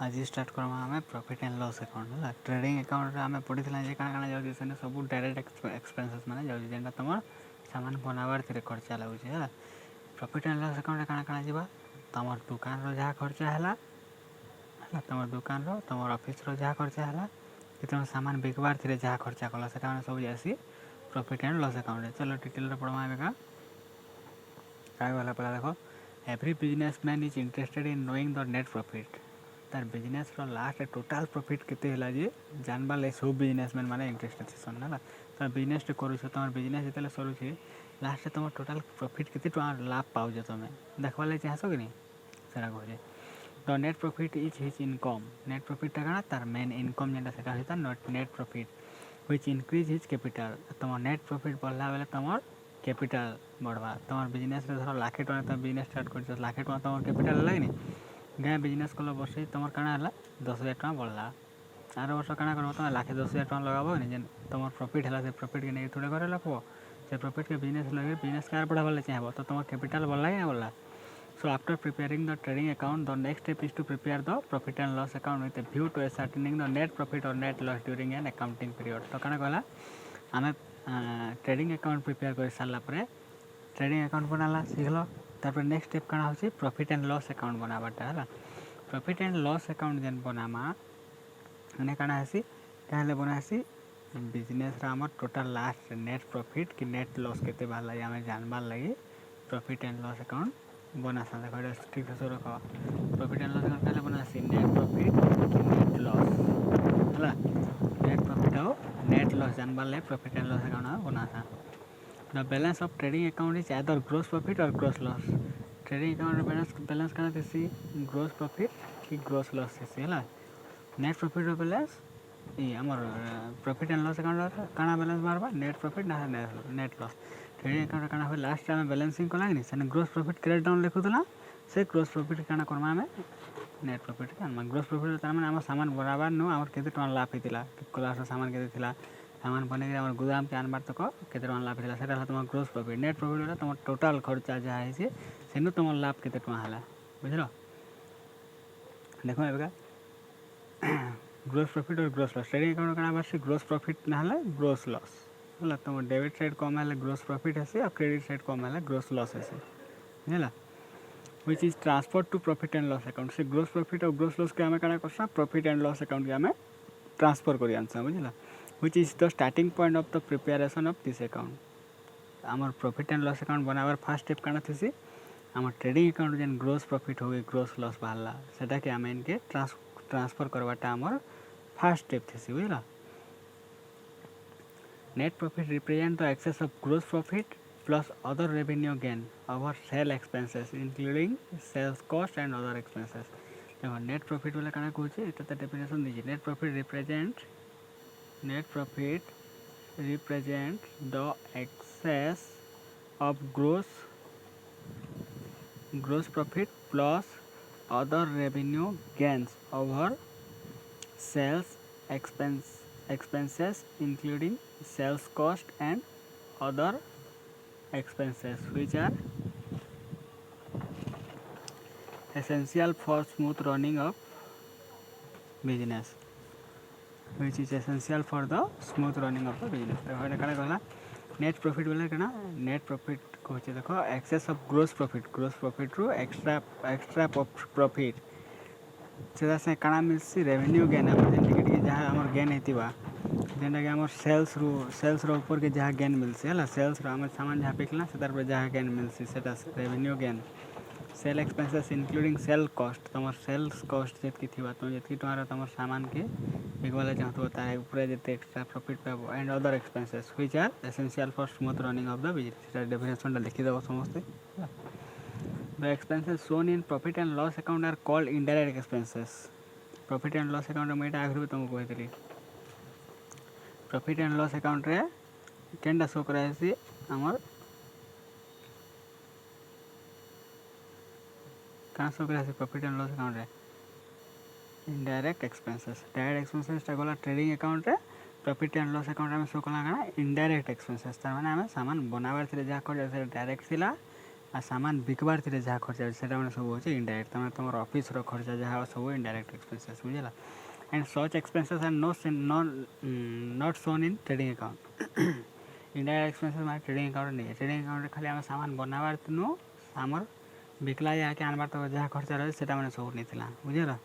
आज स्टार्ट करमा आम profit and loss account है ट्रेडिंग अकाउंट आम पढ़ी जे काଣା जाऊँ से सब डायरेक्ट एक्सपेंसेस मैंने जाऊँ जेनटा तुम सामान बनाबार थी खर्चा लगुच है प्रॉफिट एंड लॉस अकाउंट काଣା काଣା जीवा तुम दुकान जहाँ खर्चा है तुम दुकान तुम ऑफिस जहाँ खर्चा है कि तुम सामान बिकबार थी जहाँ खर्चा कल से सब जासी प्रॉफिट एंड लॉस अकाउंट चलो डिटेल पढ़वा एका गला पहला देख every businessman is interested in knowing the net profit तार बिजनेस लास्ट टोटाल प्रॉफिट केते हला जे जानबार ले सब बिजनेसमैन माने इंटरेस्टेड छन ना तार बिजनेस टे करू छ तमर बिजनेस जेतले सरू छ लास्ट तमर टोटाल प्रॉफिट केते टका लाभ पाउ जे तमे देखबा ले चाहसो कि नहीं सेरा कहजे the net profit is his income net profit टा काना तार मेन इनकम जेटा सेटा होता net profit which increase his capital तमर नेट प्रॉफिट बढ़ला बेले तमर कैपिटल बढ़वा तमर बिजनेस रे धर लाख टका तम बिजनेस स्टार्ट कर लाख टका तमर कैपिटल लागनी गाँ बिजनेस कल वर्ष तुम काଣା है 10,000 टका बढ़ला आर वर्ष काଣା कर तुम 1,10,000 टका लगाब जेन तुम प्रॉफिट है से प्रॉफिट के नहीं थोड़े घर रखब से प्रॉफिट के बिजनेस लगे बिजनेस कार बढ़ावा चाहब तो तुम कैपिटल बढ़ला या बढ़ला so after preparing the trading account the next step is to prepare the profit and loss account with view to ascertaining the net profit और net loss during an accounting period तो काଣା कहला आम trading account prepare कर सारा trading account बनाला शिखल तापर next step काଣା होची profit and loss account बनाबाटा है प्रॉफिट एंड लॉस अकाउंट जेन बनामा माने काଣା हेसी काहे बना हेसी बिजनेस रा हमर टोटल लास्ट नेट प्रॉफिट कि नेट लॉस केते बाला हमें जानबार लगी प्रॉफिट एंड लॉस अकाउंट बना सा देखो ठीक से रखो प्रॉफिट एंड लॉस अकाउंट काहे बना हेसी नेट प्रॉफिट कि नेट लॉस हला नेट प्रॉफिट और नेट लॉस जानबार ले प्रॉफिट एंड लॉस अकाउंट बना सा the balance of trading account is either gross profit और gross loss trading account balance काना देसी ग्रॉस प्रॉफिट कि ग्रॉस लॉस देसी है नेट प्रॉफिट बैलेंस ये आमर प्रॉफिट एंड लॉस अकाउंट काना बैलेंस मारबा नेट प्रॉफिट ना नेट लॉस ट्रेडिंग अकाउंट काना हो लास्ट टाइम बैलेंसिंग कलानी से ग्रॉस प्रॉफिट क्रेडिट डाउन लिखुला से ग्रॉस प्रॉफिट काना करमा हमें नेट प्रॉफिट का ग्रॉस प्रॉफिट तार माने हमर सामान बराबर नो हमर केते टका लाभ हेतिला क्लास सामान केते थिला सामान बने हमर गोदाम के आनबार तक केते टका लाभ हेतिला सेटा तुम ग्रॉस प्रॉफिट नेट प्रॉफिट होला तुम टोटल खर्चा जहाँ है सेनु तुम लाभ केते टका हला बुझलो देखो एबका ग्रॉस प्रॉफिट और ग्रॉस लॉस ट्रेडिंग अकाउंट काना बासी ग्रॉस प्रॉफिट ना हला ग्रॉस लॉस होला तुम डेबिट साइड कम हला ग्रॉस प्रॉफिट हेसे और क्रेडिट साइड कम हला ग्रॉस लॉस हेसे बुझला which is transfer to profit and loss account से ग्रॉस प्रॉफिट और ग्रॉस लॉस के हमें काना करसा प्रॉफिट एंड लॉस अकाउंट के हमें ट्रांसफर करी आनसा बुझला which is the starting point of the preparation of this account आमर प्रॉफिट एंड लॉस अकाउंट बनाबार फर्स्ट स्टेप काना थेसी आमर ट्रेडिंग अकाउंट जेन ग्रॉस प्रॉफिट हो गई ग्रॉस लॉस बाहरला सेटा के आम इनके ट्रांसफर करवाटा आमर फर्स्ट स्टेप थेसी बुझला net profit represent the excess of gross profit plus other revenue gain over sale expenses including sales cost and other expenses देखो नेट प्रॉफिट वाला काना कहूचे एटा त डेफिनेशन दीजिए net profit represent the excess of gross profit plus other revenue gains over sales expenses including sales cost and other expenses which are essential for smooth running of business which is essential for the smooth running of the business तो होने काना कहला net profit बोले कना net profit कहचे देखो access of gross profit रू extra profit सेदा से काना मिलसी रेवेन्यू गेन हमर जेन टिके जहां हमर गेन हेतिबा जेन के हमर सेल्स रो ऊपर के जहां गेन मिलसी हला सेल्स रो हमर सामान जहां बिकला सेदार पर जहां गेन मिलसी सेटा revenue gain sale expenses including sale cost तमर सेल्स कॉस्ट जेतकी थिबा तो जेतकी तमर तमर सामान के बिकवाले चाहतो होता है ऊपर जेते एक्स्ट्रा प्रॉफिट पाबो and other expenses which are essential for smooth running of the business सेटा डेफिनेशन लिखि देबो समझते the expenses shown in profit and loss account are called indirect expenses profit and loss account में एटा आगु तुमको कहतली प्रॉफिट एंड लॉस अकाउंट रे केनडा शो करासी हमर कहाँ शो करासी प्रॉफिट एंड लॉस अकाउंट रे इनडायरेक्ट एक्सपेंसेस टा गला ट्रेडिंग अकाउंट रे प्रॉफिट एंड लॉस अकाउंट में शो कला काना इनडायरेक्ट एक्सपेंसेस तार माने हमें सामान बनाबार थिले जा कर डायरेक्ट थिला आ सामान बिकबार थी जहाँ खर्चा से मैंने सब हो इनडायरेक्ट तुम तुम ऑफिस खर्चा जहाँ सब इनडायरेक्ट एक्सपेंसेस बुझेगा and such expenses are not shown in trading account indirect expenses मैं ट्रेडिंग अकाउंट नहीं ट्रेडिंग अकाउंट खाली आम सामान बनाबार नु आमर बिकला जाके आनबार तो जहाँ खर्चा रहे से मैंने सब नहीं बुझेगा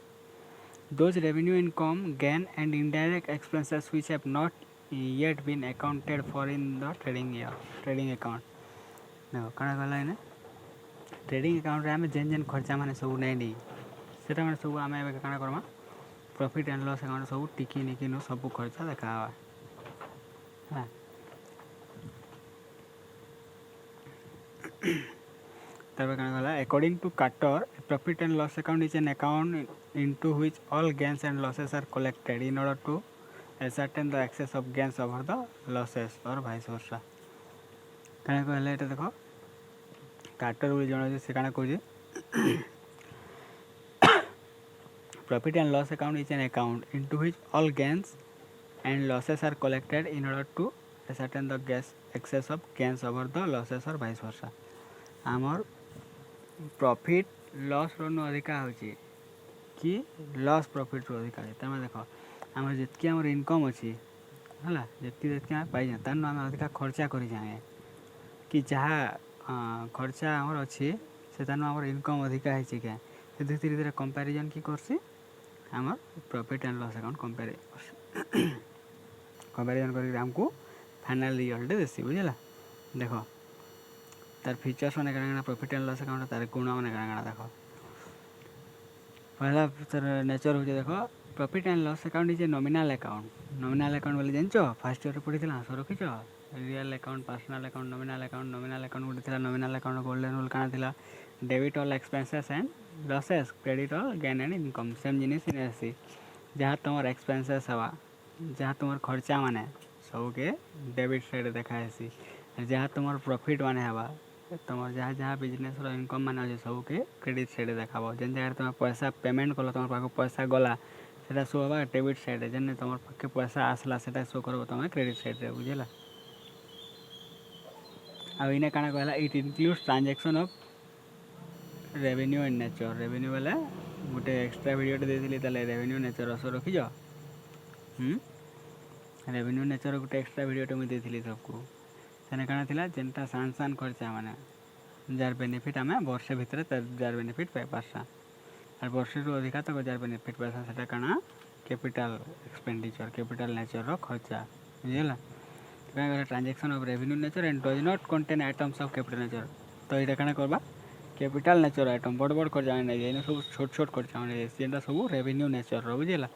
those revenue income gain and indirect expenses which have not yet been accounted for in the trading account देखो कण गला है ट्रेडिंग अकाउंट रे आम जेन जेन खर्चा मैंने सब नहीं से मैंने सब आम कण Karma profit and loss account सब टिकी निकी नु सब खर्चा देखा हाँ according to Carter, profit and loss account is an account into which all gains and losses are collected in order to ascertain the excess of gains over the losses or vice versa. क्या कहले एटा देखो quarter बोली जण से काना कहूँ profit and loss account is an account into which all gains and losses are collected in order to ascertain the excess of gains over the losses or vice versa. आमर profit loss रो अधिका हो कि loss profit रो अधिका तमें देख आम जी आम income अच्छी है जी आम पाई तार आम अधिका खर्चा कर जाए कि जहाँ खर्चा आमर अच्छी से आम इनकम अधिका है क्या धीरे धीरे कंपैरिजन की करसी आमर profit and loss account comparison करमको फाइनल रिजल्ट देसी बुझेगा देख तार फीचर्स मैंने कण प्रॉफिट एंड लॉस अकाउंट तार गुण मैंने कण देख पहला तार नेचर हो देख profit and loss account is a nominal account बोले जान फास्ट ईयर पढ़ी आंसर रखीच real account personal account nominal account गोटे नॉमिनल अकाउंट गोल्डन रूल काना थिला debit all expenses and losses credit all gain and income same जिनिस इनसी जहाँ तुम एक्सपेंसेस हवा जहाँ तुम खर्चा माने सब के डेबिट साइड देखासी जहाँ तुम प्रॉफिट माने हवा तुम जहाँ जहाँ बिजनेस इनकम मान अच्छे सब के क्रेडिट साइड देखा जेन जगह तुम पैसा पेमेंट कल तुम पाक पैसा गला से शो हाँ डेबिट साइड जेन तुम पाखे पैसा आसला से शो कर तुम क्रेडिट साइड बुझेगा आने काना कहला it includes transaction of revenue and nature revenue बेले गोटे एक्सट्रा वीडियो देती रेवेन्यू नेचर अस रखीज रेवेन्यू नेचर गोटे एक्सट्रा वीडियो मुझे देती सबको सेने काना थिला जेनटा सान सान खर्चा माने जार बेनिफिट आमे वर्ष भितर जार बेनिफिट पाई पारसा और वर्ष रु अधिका तक जार बेनिफिट पाइसा सेटा काना कैपिटल एक्सपेंडिचर कैपिटल नेचर रो खर्चा बुझेला transaction of revenue nature and does not contain items of capital nature तो ये काना करबा कैपिटल नेचर आइटम बड़ बड़ खर्चा नहीं जाए सब छोट छोट खर्चा नहीं जेनटा सब रेवेन्यू नेचर रो बुझेला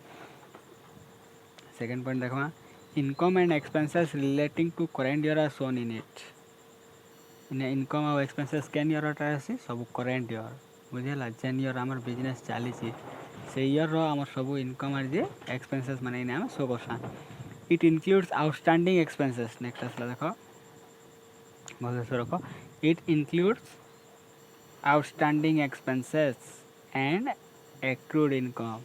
सेकंड पॉइंट देखवा income and expenses relating to current year are shown in it in income और एक्सपेंसेस केन ईयर आसी सब करेंट ईयर बुझेगा जेन ईयर आम बिजनेस चली से ईयर आम सब इनकम आर जे एक्सपेंसेस माने इने आम शो करसा it includes outstanding expenses next आसला देख भलसे रख it includes outstanding expenses and accrued income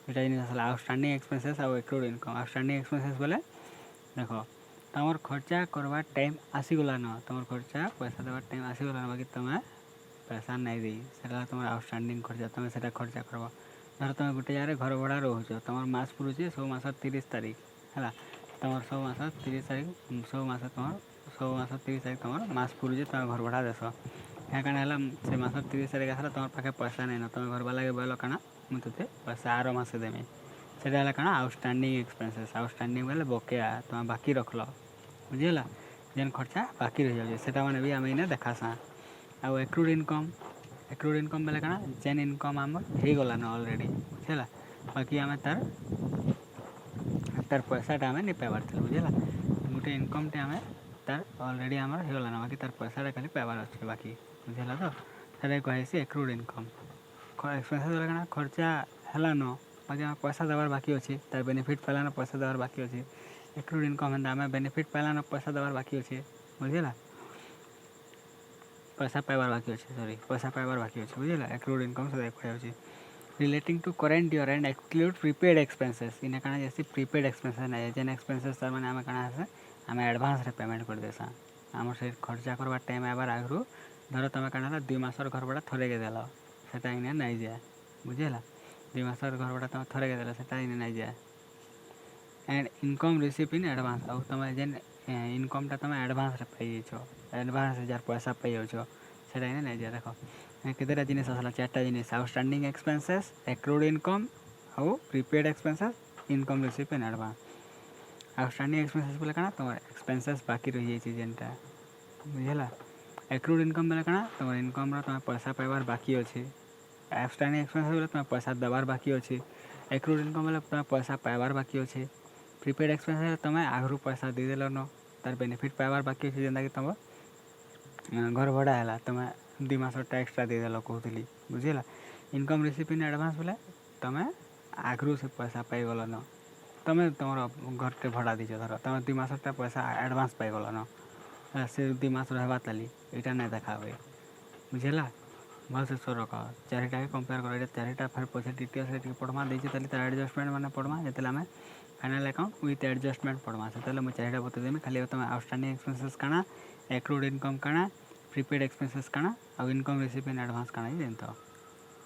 এটা জিনিস আসলে आउटस्टैंडिंग एक्सपेंसेस और एक्रूड इनकम आउटस्टैंडिंग एक्सपेंसेस बोले देख तुम खर्चा करवा टाइम आसीगला न तुम खर्चा पैसा देवार टाइम आसीगला बाकी तुम पैसा नहीं दी से तुम आउटस्टैंडिंग खर्चा तुम से खर्चा करवा धर तुम गोटे जगह घर भड़ा रोच तुम मास पुरुचे सब मास 30 तारीख है तुम सब मास 30 तारीख सब मास तुम सब मास 30 तारीख तुम मास पुरुचे तुम घर भड़ा देस यहाँ कण से मास 30 तारीख आसला तुम पाखे पैसा नहीं न तुम घर वाला के बोल कण मुझे पैसा आर मास देमी से कण आउटस्टैंडिंग एक्सपेंसेस आउटस्टैंडिंग बोले बकेया तुम बाकी रखल बुझेगा जेन खर्चा बाकी रही जाए से मैंने भी आम इन्हें देखासा आउ एक्रूड इनकम बेले कण जेन इनकम आम हो गला न ऑलरेडी बुझेगा बाकी आम तार तार पैसाटा आम नहीं पाइबार थे बुझेगा गोटे इनकम टे आम तार ऑलरेडी आम हो गला न बाकी तार पैसाटा खाली पाइबार अच्छे बाकी बुझेगा तो से कहे एक्रूड इनकम एक्सपेंसेस बेले कण खर्चा है न बाकी आम पैसा देवार बाकी अच्छे तार बेनिफिट पाइला पैसा देवार बाकी अच्छे एक्रूड इनकम है आम बेनिफिट पाइला पैसा देवार बाकी अच्छे बुझेगा पैसा पाइबार बाकी अच्छे सॉरी पैसा पाइबार बाकी अच्छे बुझेगा एक्रूड इनकम से कहे relating to current year and exclude prepaid expenses in काना जैसे प्रीपेड एक्सपेंसेस नहीं जेन एक्सपेंसेस तार माने आम काना आम एडवांस रे पेमेंट कर देसा आम से खर्चा करवा टाइम आबार आगु धर तुम कण 2 मासर घर भड़ा थरेके देल सेटा इन नहीं जाए बुझेगा 2 मासर घर भड़ा तुम थरेके देल सेटा इन नहीं जाए and income receive in advance आउ तुम जेन इनकमटा तुम एडवांस पाई एडवांस जार पैसा पाई जाओ सेटा इन नहीं जाए देख केतेटा जिनिस आसला 4टा जिनिस आउटस्टैंडिंग एक्सपेंसेस एक्रूड इनकम आउ prepaid expenses income receive in advance outstanding expenses बोले कण तुम एक्सपेंसेस बाकी रही जाइए जेनटा बुझेगा एक्रूड इनकम बोले कण तुम इनकम तुम पैसा पाइबार बाकी अच्छे आउटस्टैंडिंग एक्सपेंसेस बोले तुम पैसा देवार बाकी अच्छे एक्रूड इनकम बोले तुम पैसा पाइबार बाकी अच्छे प्रीपेड एक्सपेंसेस तुम आगु पैसा देदेल न तार बेनिफिट पाइबार बाकी अच्छे जेनटा कि तुम घर भड़ा है तुम 2 मासटा एक्सट्रा देदेल कहूली बुझेगा इनकम रिसीव इन एडवांस बोले तुम आगु से पैसा पाइगल न तुम तुम घर के भड़ा दीच धर तुम 2 मासटा पैसा एडवांस पाइगल न से 2 मास रहा ताली यहाँ नहीं देखा हुए बुझेगा भल से स्वर रख 4टा कंपेयर कर 4टा फिर पछे डिटेल्स पढ़मा देती तार एडजस्टमेंट मैंने पढ़मा जिते आम फाइनाल अकाउंट विथ एडजस्टमेंट पढ़मा से मुझे 4टा बतदेमी खाली तुम आउटस्टैंडिंग एक्सपेंसेस काना एक्रूड इनकम काना प्रीपेड एक्सपेंसेस काना और इनकम रिसीव इन एडवांस काना ही जानते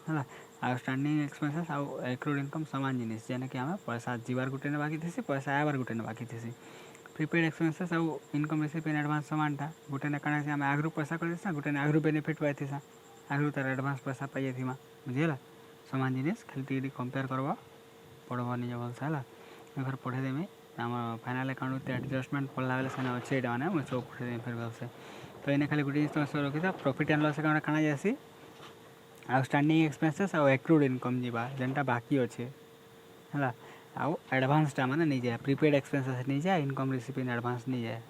है आउटस्टैंडिंग एक्सपेंसेस आउ एक्रूड इनकम सामान जिनिस जेने कि आम पैसा जीवार गुटे ने बाकी थी पैसा आबार गुटे ने बाकी थी प्रीपेड एक्सपेंसेस आउ इनकम रिसीव इन एडवांस सामानटा गुटे ने काना आम आगु पैसा कर गुटे ने आगु बेनिफिट पाई आगु तार एडवांस पैसा पाई जाइमा बुझेगा सामान जिनिस खाली कंपेयर करब पढ़ब निज भलसे है घर पढ़ेदेमी आम फाइनाल अकाउंट विथ एडजस्टमेंट पढ़ला बेले सेने अच्छे यहाँ मैंने मुझे सब पढ़ेदेमी फिर भलसे तो इन्हें खाली गोटे जिनिस तुम रखी था प्रॉफिट एंड लॉस अकाउंट काना जासी आउटस्टैंडिंग एक्सपेंसेस और एक्रूड इनकम जीवा जेनटा बाकी अच्छे है आउ एडवांसटा माने नहीं जाए प्रीपेड एक्सपेंसेस नहीं जाए इनकम रिसीव इन एडवांस नहीं जाए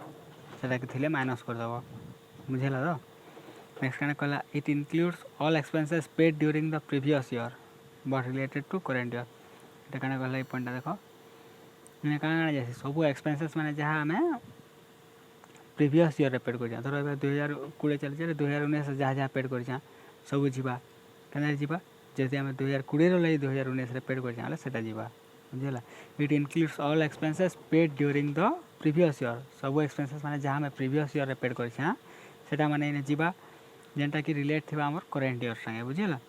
सेटा कि थिले माइनस करदेव बुझेगा तो नेक्स्ट कहना कहला it includes all expenses paid during the previous year but related to current year ये कहना कहला पॉइंटा देख इन्हें कण जाए सब एक्सपेंसेस माने जहाँ आम प्रीवियस ईयर पेड कर धर 2020 चलছে 2019 जहाँ जहाँ पेड कर सब जीवा क्या जीवा जैसे आम 2020 लगी 2019 पेड कर सेटा जीवा बुझेगा it includes all expenses paid during the previous year सब एक्सपेंसेस माने जहाँ आम प्रीवियस ईयर पेड कर सेटा माने इन्हें जीवा जेनटा कि रिलेट थी आम करेंट ईयर संगे बुझेगा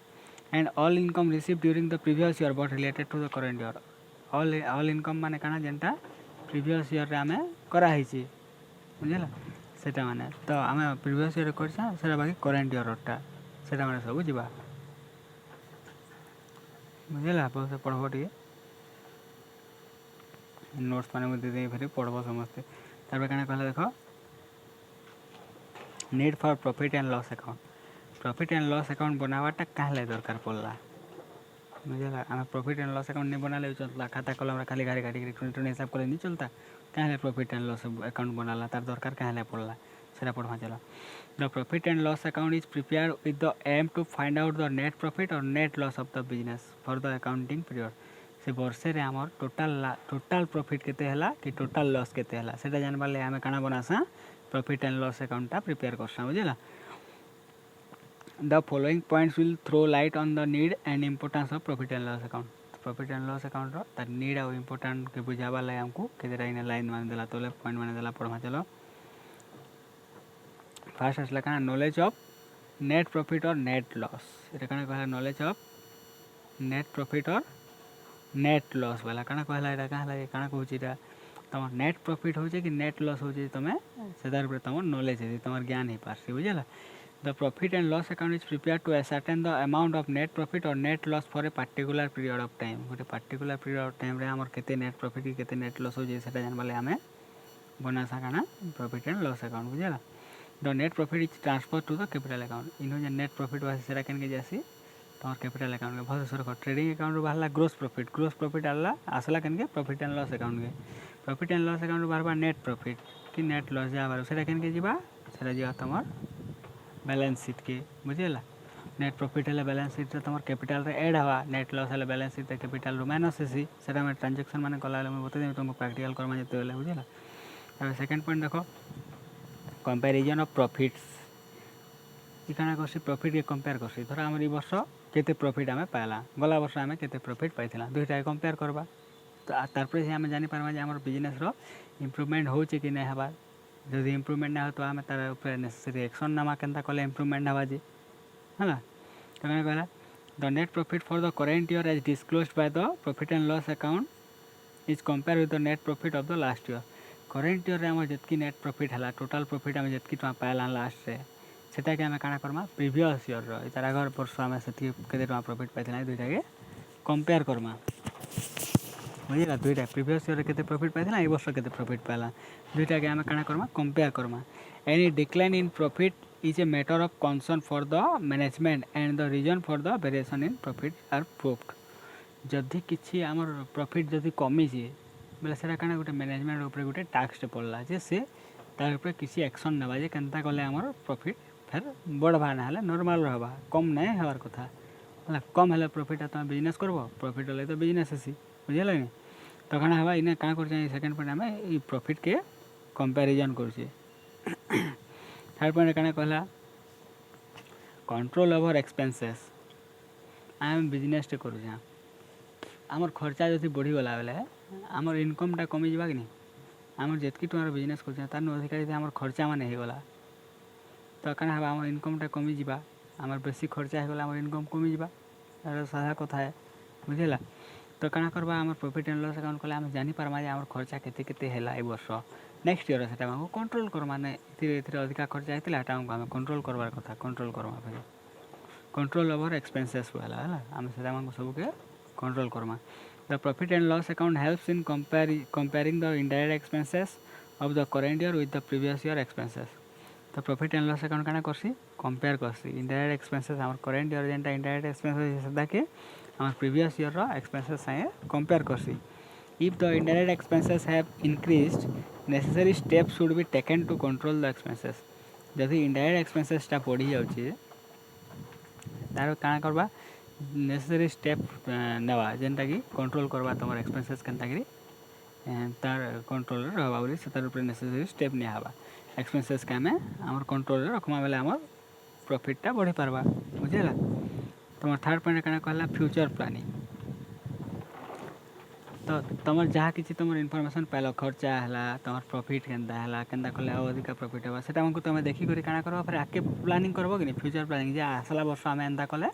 and all income receive during the previous year but related to the current year all income माने काना जेनटा प्रीवियस ईयर आम कराई बुझेगा सेटा माने तो आम प्रीवियस ईयर कर बाकी करेंट ईयरटा सेटा माने सब जीवा बुझेगा भलसे पढ़ब टे नोट्स मैंने मुझे दे फिर पढ़ब समस्ते तार क्या कहला देख need for profit and loss account बनावाटा क्या दरकार पड़ला बुझेगा आम प्रॉफिट एंड लॉस अकाउंट नहीं बनाले चलता खाता कलम खाली गाड़ी गाड़ी टोनी हिसाब कले नहीं चलता क्या प्रॉफिट एंड लॉस अकाउंट बनाला तार दरकार क्या पड़ला सेटा पढ़वा चलो the profit and loss account is prepare with the aim to find out the net profit और net loss of the business for the accounting period से वर्षे रे आमर टोटाल प्रॉफिट केते हला कि टोटाल लॉस केते हला सेटा जानबा ले आमे काना बनासा प्रॉफिट एंड लॉस अकाउंटटा प्रिपेयर करसा बुझेला the following points will throw light on the need and importance of profit and loss account profit and loss account रो तार नीड और इंपोर्टेंट के बुझाबा ले हमको केतेरा इन लाइन मान देला तोले पॉइंट मान देला पढ़मा चलो फर्स्ट असला काना नॉलेज ऑफ नेट प्रॉफिट और नेट लॉस एटा काना कहला नॉलेज ऑफ नेट प्रॉफिट और नेट लॉस वाला काना कहला एटा काना कहूची एटा तुम नेट प्रॉफिट हो कि नेट लॉस हो तुम्हें से तुम नॉलेज है तुम ज्ञान ही पार्सी बुझेगा the profit and loss account is prepare to ascertain the amount of net profit और net loss for a particular period of time गोटे पार्टिकुलर पीरियड ऑफ टाइम रे हमर केते नेट प्रॉफिट कि केते नेट लॉस हो सेटा जानबाले आमे बनासा काना प्रॉफिट एंड लॉस अकाउंट बुझेगा the net profit is transfer to the capital account in जे नेट प्रॉफिट वासे सेटा केन जासी तुम कैपिटल अकाउंट के भल सर ट्रेडिंग अकाउंट बाहर ग्रोस प्रॉफिट आसला केन प्रॉफिट एंड लॉस अकाउंट के प्रॉफिट एंड लॉस अकाउंट बार नेट प्रॉफिट कि नेट लॉस जा से केन जीवा से तुम बैलेंस शीट के बुझेगा नेट प्रॉफिट है बैलेंस शीट से तुम कैपिटल रे ऐड हवा नेट लॉस है बैलेंस शीट कैपिटल माइनस हेसी से ट्रांजेक्शन मैंने कला बता तुमको प्रैक्टिकल करमा जो बुझेगा तब सेकेंड पॉइंट देख कंपैरिजन ऑफ प्रॉफिट्स इकाना करसी प्रॉफिट के कंपेयर करसी धर आम ई वर्ष केते प्रॉफिट आम पाइला गला वर्ष आम केते प्रॉफिट पाइला दुईटा कंपेयर करवा तो तारपर से आम जानी पार्मा जे आम बिजनेस रो इम्प्रूवमेंट होचे कि नहीं हबार जदि इम्प्रूवमेंट ना हो तो आम तार ऊपर नेसेसरी एक्शन नामा केनता कले इम्प्रूवमेंट हवा जे है तो क्या कहला the net profit for the current year as disclosed by the profit and loss account is compare with the net profit of the last year current year आम जितकी नेट प्रॉफिट है टोटाल प्रॉफिट आम जितकी टका पाइला last रे सेटा के आम काଣା करमा प्रीवियस ईयर रो तार आगर वर्ष आम से केते टका प्रॉफिट पाइथिला दुईटा के कंपेयर करमा बुझिला दुईटा प्रीवियस ईयर केते प्रॉफिट पाइथिला ए वर्ष केते प्रॉफिट पाइला दुईटा के आम काଣା करमा कंपेयर करमा any decline in profit is a matter of concern for the management and the reason for the variation in profit are proved जदि किछि आमर प्रॉफिट जदि कमी जे बोले सेटा काଣା गोटे मैनेजमेंट ऊपर गोटे टैक्स पड़ला जे से तार ऊपर किसी एक्शन नेबा जे केनता कले आमर प्रॉफिट फिर बढ़वा ना हेले नॉर्मल रहबा कम नहीं हबार कथा है कम हेले प्रॉफिट तुम बिजनेस करबो प्रॉफिट हेले तो बिजनेस हेसी बुझल नहीं तो काଣା हवा इने का कर सेकंड पॉइंट आमे ई प्रॉफिट के कंपैरिजन करछे थर्ड पॉइंट काଣା कहला कंट्रोल ओवर एक्सपेंसेस आम बिजनेस टे करू जा आमर खर्चा जदि बढ़ी गला बेले आमर इनकमटा कमी जावा कि नहीं आमर जितकी टुआर बिजनेस कर तार अधिका यदि आमर खर्चा माने हो गला तो क्या हम आम इनकमटा कमी जा आमर बेसी खर्चा हो गला आमर इनकम कमी जा साधा कथा है बुझेला तो क्या करवा आम प्रॉफिट एंड लॉस अकाउंट कले आम जानी पारमा जे आमर खर्चा केते केते हैला ए वर्ष नेक्स्ट ईयर सेटा हमको कंट्रोल करमा ने इथिरे अधिका खर्चा हेतिला हटा हमको आम कंट्रोल करवार कथा कंट्रोल करमा फिर कंट्रोल ओवर एक्सपेंसेस वाला है आम सेटा हमको सब के कंट्रोल करमा the profit and loss account helps in comparing the indirect expenses of the current year with the previous year expenses तो प्रॉफिट एंड लॉस अकाउंट काना करसी कंपेयर करसी इनडायरेक्ट एक्सपेंसेस हमर करेंट ईयर जेंटा इनडायरेक्ट एक्सपेंसेस सदा के हमर previous year रो एक्सपेंसेस साए कंपेयर करसी if the indirect expenses have increased necessary steps should be taken to control the expenses जदि इनडायरेक्ट एक्सपेंसेस टा बढ़ी जाउची तार काना करबा नेसेसरी स्टेप नेवा जेंटा कि कंट्रोल करबा तमर एक्सपेंसेस केनता करी तार कंट्रोल रहबा बोली से तार ऊपर नेसेसरी स्टेप नि हबा एक्सपेंसेस के आम आम कंट्रोल रखमा बेले आम प्रॉफिटा बढ़ी पार्बा बुझेगा तुम थर्ड पॉइंट क्या कहला फ्यूचर प्लानिंग तो तुम जहाँ कि तुम इनफॉरमेशन पाइल खर्चा है तुम प्रॉफिट केनता कले अधिक प्रॉफिट होगा सेटा हमको तुम देखिक काଣା कर फिर आगे प्लानिंग करब कि फ्यूचर प्लानिंग जे आसला वर्ष आम एंता कले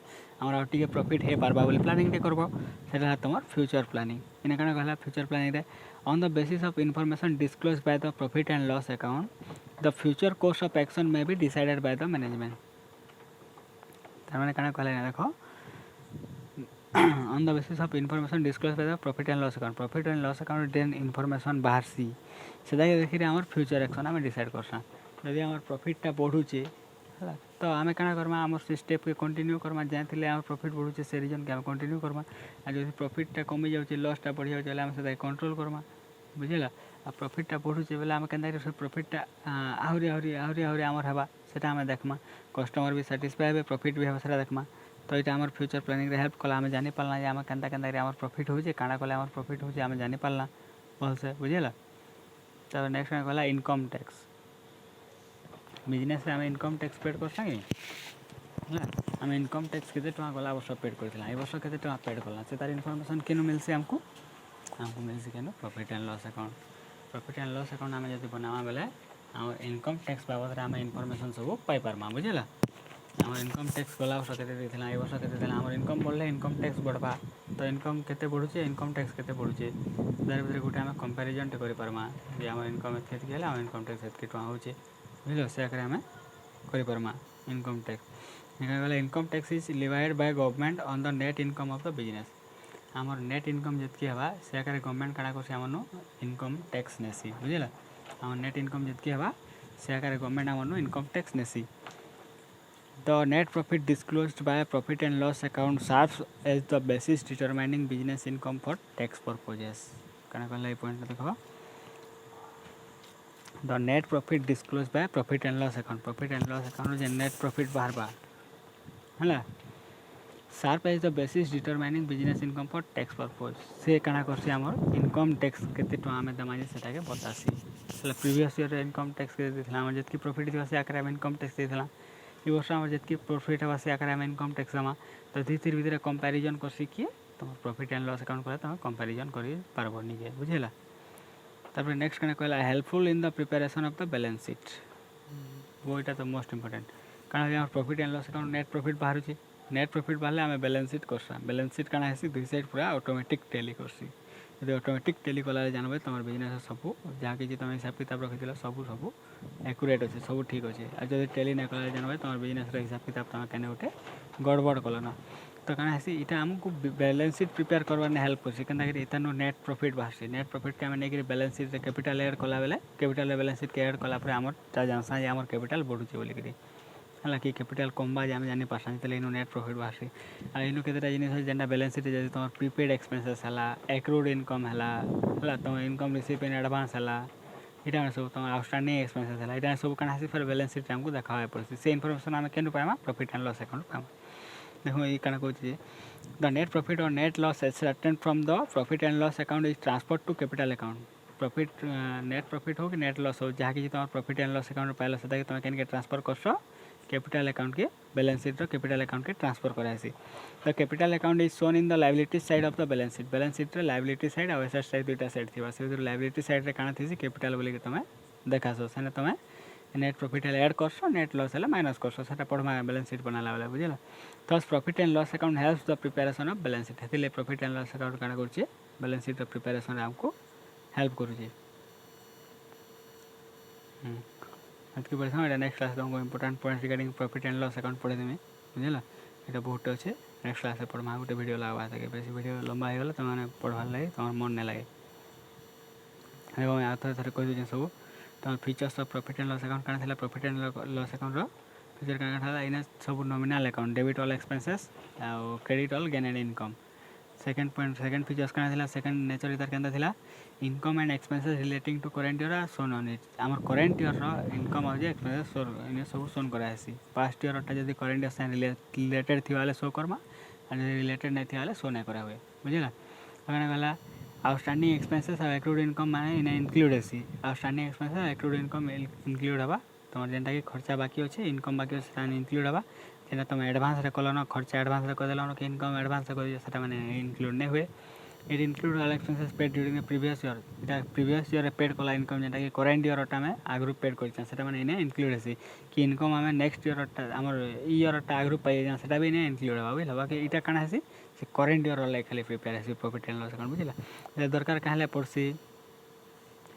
आमर टे प्रॉफिट हो पार्बा बोली प्लानिंग करब सेटा तुम फ्यूचर प्लानिंग इन काଣା कहला फ्यूचर प्लानिंग रे on the basis of information disclose bye the profit and loss account the future course of action may be decided by the management तार माने काଣା कहला देखो on the basis of information disclosed by the profit and loss account then information बाहर सी सेदा के देखि हमर future action हम decide करसा यदि हमर प्रॉफिट टा बढ़ुचे हला तो आमे काना करमा हमर से स्टेप के कंटिन्यू करमा जाथिले हमर प्रॉफिट बढ़ुचे से रीजन के हम कंटिन्यू करमा आ जदि प्रॉफिट टा कमी जाउचे लॉस टा बढ़ि जाउचे हम सेदा कंट्रोल करमा बुझिला आ प्रॉफिट टा बढ़ुचे बेला हम केनदा से प्रॉफिट टा आहुरी हमर हबा सेटा हम देखमा कस्टमर भी सैटिस्फाई हेबे प्रॉफिट भी हेबा सेटा देखमा तो ये आम फ्यूचर प्लानिंग हेल्प कला आम जानी पारला जे आम केनता केनता आम प्रॉफिट होचे काଣା कले आम प्रॉफिट होचे आम जानी पारला भल से बुझेला तब नेक्स्ट में कहला इनकम टैक्स बिजनेस आम इनकम टैक्स पेड कर सके है आम इनकम टैक्स केते टका गला वर्ष पेड करथिला ए वर्ष केते टका पेड करला से तार इनफॉरमेशन केनु मिलसे हमको मिलसे केनु प्रॉफिट एंड लॉस अकाउंट आम जदि बनावा बेले आम इनकम टैक्स बाबद आम इनफॉरमेशन सब पाई पारमा बुझेला आम इनकम टैक्स गला वर्ष केते देथिला ए वर्ष केते देला आम इनकम बढ़ले इनकम टैक्स बढ़बा तो इनकम केते बढ़ुचे इनकम टैक्स केते बढ़ुचे तार भीतर गोटे आम कंपैरिजन टे करि पारमा जे आम इनकम एतके गेला आम इनकम टैक्स एतके टका होचे बुझलो से आकरे आम करि पारमा इनकम टैक्स एका गला income tax is levied by government on the net income of the business आमर नेट इनकम जितकी हवा से आकरे गवर्नमेंट काଣା करसे आमनो इनकम टैक्स नेसी बुझिला आम नेट इनकम जितकी हवा से आकरे गवर्नमेंट आमनो इनकम टैक्स नेसी The net profit disclosed by profit and loss account serves as the basis determining business income for tax purposes. काना कहला ए पॉइंट देखो the net profit disclosed by profit and loss account J net profit बाहर बा हला serve as the basis determining business income for tax purpose से काना करसी हमर इनकम टैक्स केते टका हमें दमाजे सेटा के बतासी मतलब प्रीवियस ईयर इनकम टैक्स के देथिला हमर जतकी प्रॉफिट दिवा से आकरा इनकम टैक्स देथिला ये वर्ष आम जितकी प्रॉफिट है से आकार इनकम टैक्स हमा तो धीरे धीरे कंपैरिजन कर सीखिए तुम प्रॉफिट एंड लॉस अकाउंट कर तुम कंपैरिजन कर पारब निजे बुझेला तापर नेक्स्ट कने कहला helpful in the preparation of the balance sheet वो इटा तो मोस्ट इंपोर्टेंट कारण हम profit and loss account net profit बाहर नेट प्रॉफिट बाहर आम बैलेंस शीट करसा बैलेंस शीट काना है दुई साइड पूरा ऑटोमेटिक टैली करसी यदि ऑटोमेटिक टैली कला जानबे तुम बिजनेस सब जहाँ कि तुम हिसाब किताब रखी सब सब एक्यूरेट अच्छे सब ठीक अच्छे और जब टैली नहीं कला जानबे तुम बिजनेस हिसाब किताब तुम क्या गोटे गड़बड़ कल न तो कण है इटा आमको बैलेंस शीट प्रिपेयर करवाने हेल्प कर इतना नेट प्रॉफिट बाहर नेट प्रॉफिट के नहीं बैलेंस शीट कैपिटल ऐड कला बेले कैपिटल बैलेंस शीट के ऐड कलापर आम जानसा आम कैपिटल बढ़ुचे बोलिकी है कि कैपिटल कम आम जानी पार्सा जो इन नेट प्रॉफिट बाहर इन केतटा जिन जेनटा बैलेंस शीट जब तुम प्रीपेड एक्सपेंसेस है एक्रूड इनकम है तुम इनकम रिसीव इन एडवांस है यहाँ सब तुम आउटस्टैंडिंग एक्सपेंसेस है यहाँ सब कण फिर बैलेंस शीट आमको देखा पड़े से इनफर्मेशन आम क्या पाइबा प्रॉफिट एंड लॉस अकाउंट पाइबा देखो ये कण कहे द नेट प्रॉफिट और net loss extracted from the profit and loss account is transfer to capital account profit net profit हो कि नेट लॉस हो जहाँ कि तुम प्रॉफिट एंड लॉस अकाउंट पाइल से तुम क्या ट्रांसफर कर कैपिटल अकाउंट के बैलेंस शीट कैपिटल अकाउंट के ट्रांसफर करासी the capital account is shown in the liability side of the balance sheet liability side और एसेट साइड दुईटा साइड थी से लायबिलिटी साइड रे काना थी कैपिटल बोलिक तुम देखास से तुम नेट प्रॉफिट ऐड करस नेट लॉस है माइनस करस से पढ़मा बैलेंस शीट बनाला बेला बुझल थस profit and loss account helps the preparation of balance sheet हेतिले प्रॉफिट एंड लॉस अकाउंट काना करछे बैलेंस शीट प्रिपरेशन आमको हेल्प करूछे आज पढ़ा ये नेक्स्ट क्लास तुमको important points regarding profit and loss account पढ़े देमी बुझल ये बहुत अच्छे नेक्स्ट क्लास पढ़मा गोटे वीडियो लगा था बेस वीडियो लंबा हो गला तुम पढ़वार लगे तुम मन नहीं लगे आउ थे कही सब तुम features of profit and loss account क्या profit and loss account feature क्या इन सब nominal account debit all expenses और credit all gain and income second point second features क्या सेकंड नेचर इधर क्या income and expenses relating to current year shown on it आम current year income और expenses इन सब सोन करासी past year जब करेन्ट ईयर रिलेटेड थी शो करमा और रिलेटेड नहीं थी शो नहीं करा हुए बुझेगा गला आउटस्टैंडिंग एक्सपेंसेस और एक्रूड इनकम माने इन इंक्लूड हेसी आउटस्टैंडिंग एक्सपेंसेस और एक्रूड इनकम इंक्लूड हवा तुम जेनटा कि खर्चा बाकी अच्छे इनकम बाकी अच्छे इंक्लूड हवा जेना तुम एडवांस कलन खर्चा एडवांस करदेल कि इनकम एडवांस कर मैंने इंक्लूड नहीं हुए it include all expenses paid during the previous year इटा प्रीवियस ईयर पेड कला इनकम जेटा कि करेन्ट ईयर आम आगु पेड कर मैंने इन्हें इंक्लूड हेसी कि इनकम आम नेक्स्ट ईयर आम ईयर आगु पाई से भी इन्हें इंक्लूड हवा बुझल कि इटा काण हेसी से करेन्ट ईयर लाइक खाली प्रिपेयर हेसी प्रॉफिट एंड लॉस अकाउंट बुझला दरकार क्या पड़सी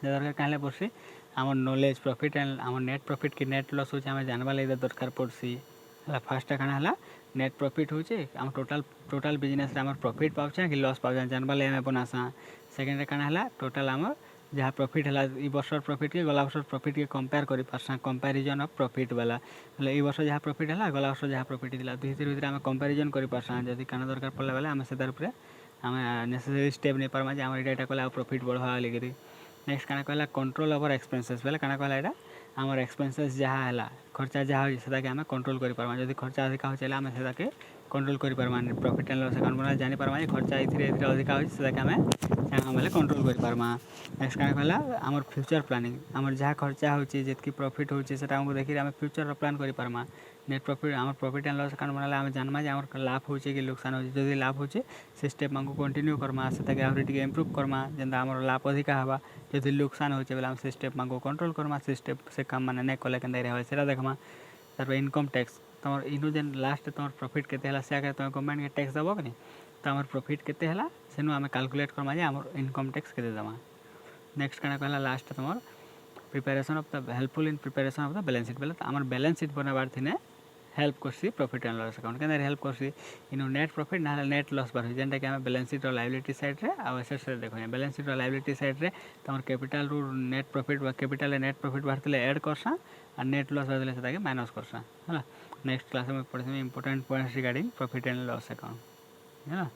दरकार क्या पड़सी आम नॉलेज प्रॉफिट एंड आम नेट प्रॉफिट कि नेट लॉस हो जानवा लगे दरकार पड़सी है फास्ट क्या है नेट प्रॉफिट होचे आम टोटल बिजनेस आम प्रॉफिट पाऊँ कि लॉस पाऊँ जानवा लगे बनासा सेकेंड क्या है टोटल आम जहाँ प्रॉफिट है ई वर्षर प्रॉफिट के गला वर्षर प्रॉफिट के कंपेयर कर पार्सा कंपैरिजन ऑफ प्रॉफिट वाला मतलब ई वर्ष जहाँ प्रॉफिट है गला वर्ष जहाँ प्रॉफिट है दुई भीतर आम कंपैरिजन कर पार्सा जब काना दरकार पड़ला बेले आम से आम नेसेसरी स्टेप नहीं पार्मा आम यहाँ कले प्रॉफिट बढ़वा बोलिकी नेक्स्ट क्या कहला कंट्रोल ओवर एक्सपेंसेस बेले क्या कहला यहाँ आमर एक्सपेंसेस जहाँ है खर्चा जहाँ हो आम कंट्रोल कर पार्मा जब खर्चा अधिक हो आम से कंट्रोल कर pharma profit and loss account बना जानी पार्मा खर्चा ये अधिक हो आम चाहे कंट्रोल कर पार्मा नेक्स्ट क्या कहला आमर फ्यूचर प्लानिंग आमर जहाँ खर्चा होची जितकी प्रॉफिट होची से आमको देखिए आम फ्यूचर प्लान कर पार्मा नेट प्रॉफिट आम प्रॉफिट एंड लॉस अकाउंट बनाला आम जानमा जे आमर लाभ होचे कि नुकसान होचे जदि लाभ होचे से स्टेप आमको कंटिन्यू करमा से आहुरी टिके इम्प्रूव करमा जेनता आमर लाभ अधिक हवा जदि नुकसान होचे बेले आम से स्टेप आमको कंट्रोल करमा से स्टेप से काम माने नहीं कले केनता रहे से देखमा तार इनकम टैक्स तुम इनु जेन लास्ट तुम प्रॉफिट केते हला से तुम गवर्नमेंट के टैक्स दबो कि तो आमर प्रॉफिट केते हला सेनु आम कैलकुलेट करमा जे आमर इनकम टैक्स केते दमा नेक्स्ट क्या कहला लास्ट तुम preparation of the helpful in preparation of the balance sheet बेले आमर बैलेंस शीट बनाबार थिने हेल्प करसी प्रॉफिट एंड लॉस अकाउंट के हेल्प करसी इन नेट प्रॉफिट ना नेट लॉस बार जेनटा कि आम बैलेंस शीट और लायबिलिटी साइड रे आ एसेट साइड देखो बैलेंस शीट और लायबिलिटी साइड रे तुम कैपिटल रु net profit capital net profit बाहर ऐड करसा और नेट लॉस बाहर से माइनस करसा है नेक्स्ट क्लास में पढ़े important points regarding profit and loss account है ना।